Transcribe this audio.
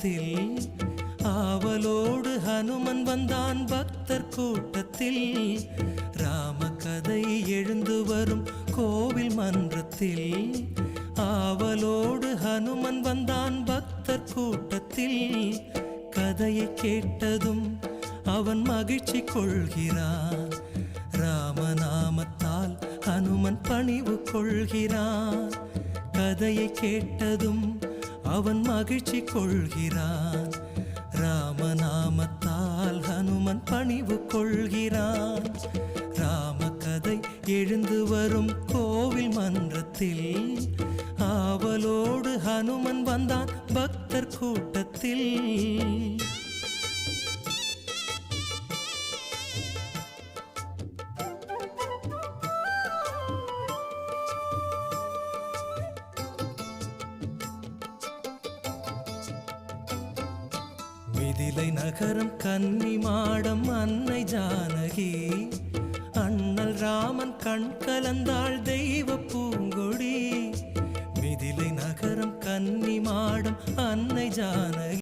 மன்றத்தில் ஆவலோடு ஹனுமன் வந்தான் பக்தர் கூட்டத்தில். ராம கதை எழுந்து வரும் கோவில் மன்றத்தில் ஆவலோடு ஹனுமன் வந்தான் பக்தர் கூட்டத்தில். கதையை கேட்டதும் அவன் மகிழ்ச்சி கொள்கிறான். ராமநாமத்தால் ஹனுமன் பணிவு கொள்கிறான். கதையை கேட்டதும் அவன் மகிழ்ச்சி கொள்கிறான். ராமநாமத்தால் ஹனுமன் பணிவு கொள்கிறான். ராம கதை எழுந்து வரும் கோவில் மன்றத்தில் ஆவலோடு ஹனுமன் வந்தான் பக்தர் கூட்டத்தில். மிதிலை நகரம் கன்னி மாடம் அன்னை ஜானகி. அண்ணல் ராமன் கண் கலந்தாள் தெய்வ பூங்கொடி. மிதிலை நகரம் கன்னி மாடம் அன்னை ஜானகி.